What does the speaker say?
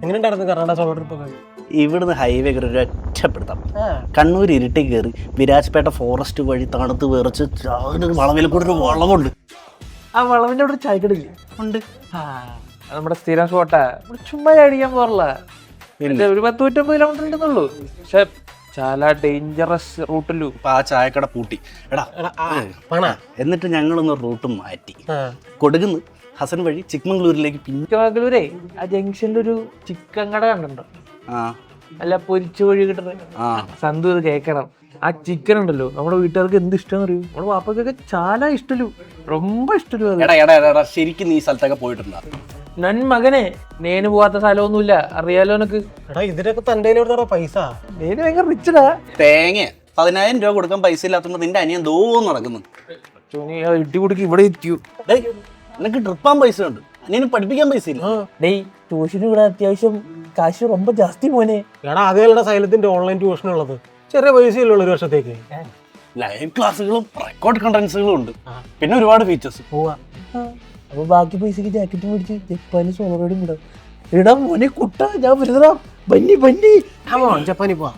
എങ്ങനെയുണ്ടായിരുന്നു Karnataka solo trip ഒക്കെ? ഇവിടുന്ന് ഹൈവേ കയറി ഒറ്റപ്പെടുത്താം. കണ്ണൂർ ഇരുട്ടി കയറി വിരാജ്പേട്ട ഫോറസ്റ്റ് വഴി തണുത്ത് വിറച്ച് വളവിൽ കൂടെ ഒരു വളവുണ്ട്. ആ വളവിന്റെ അവിടെ ചായക്കടില്ല ഉണ്ട്. നമ്മുടെ സ്ഥിരം സ്പോട്ടാ. ചുമ്മാ ചാടിക്കാൻ പോറില്ല. ഒരു 150 കിലോമീറ്റർ ഉണ്ടെന്നുള്ളൂ. പക്ഷെ చాలా ഡേഞ്ചറസ് റൂട്ടിലു. ആ ചായക്കട പൂട്ടി. എടാ എന്നിട്ട് ഞങ്ങളൊന്ന് റൂട്ട് മാറ്റി. കൊടുകുന്ന് ഹസൻ വഴി ചിക്മംഗ്ലൂരിലേക്ക്. ചിക്കമംഗ്ലൂരേ ആ ജംഗ്ഷനിലൊരു ചിക്കൻ കട കണ്ടിട്ടുണ്ടോ? അല്ല പൊരിച്ചു കോഴി കിട്ടുന്നത്. സന്തു ഇത് കേക്കണം. ആ ചിക്കൻ ഉണ്ടല്ലോ നമ്മുടെ വീട്ടുകാർക്ക് എന്ത് ഇഷ്ടം അറിയൂ. നമ്മുടെ വാപ്പക്കൊക്കെ ചാല ഇഷ്ടലു, ரொம்ப ഇഷ്ടലു. ശരിക്കും നീ സ്ഥലത്തൊക്കെ പോയിട്ടുണ്ടോ? നൻ മകനെ നേന് പോവാത്ത സ്ഥലമൊന്നുമില്ല, അറിയാലോ എനക്ക്. എടാ ഇതിനൊക്കെ തന്റെ പൈസ. നേന് ഭയങ്കര റിച്ചടാ. തേങ്ങ 10,000 രൂപ കൊടുക്കാൻ പൈസ ഇല്ലാത്തതുകൊണ്ട് നിന്റെ അനിയൻ ദോന്ന് നടക്കുന്നു. ഇട്ടി കുടുക്കി ഇവിടെ എത്തിയു. നിനക്ക് ട്രിപ്പാൻ പൈസ ഉണ്ട്, അനിയന് പഠിപ്പിക്കാൻ പൈസ ഇല്ല. ട്യൂഷന് ഇവിടെ അത്യാവശ്യം കാശ് ரொம்ப ജാസ്തി മോനെ. എടാ അതേപോലെ സൈലത്തിന്റെ ഓൺലൈൻ ട്യൂഷൻ ഉള്ളത് ചെറിയ പൈസയല്ലേ ഉള്ളൂ ഒരു വർഷത്തേക്ക്. ലൈവ് ക്ലാസ്സുകളും റെക്കോർഡ് കണ്ടന്റ്സുകളും ഉണ്ട്, പിന്നെ ഒരുപാട് ഫീച്ചേഴ്സ്. അപ്പൊ ബാക്കി പൈസക്ക് ജാക്കറ്റ് മേടിച്ച് ജപ്പാന് സോളോടും വിടാം. ഇടാ മോനെ കുട്ട, ഞാൻ വരുന്നതാ. ബന്നി ബന്നി ജപ്പാനിൽ പോവാ.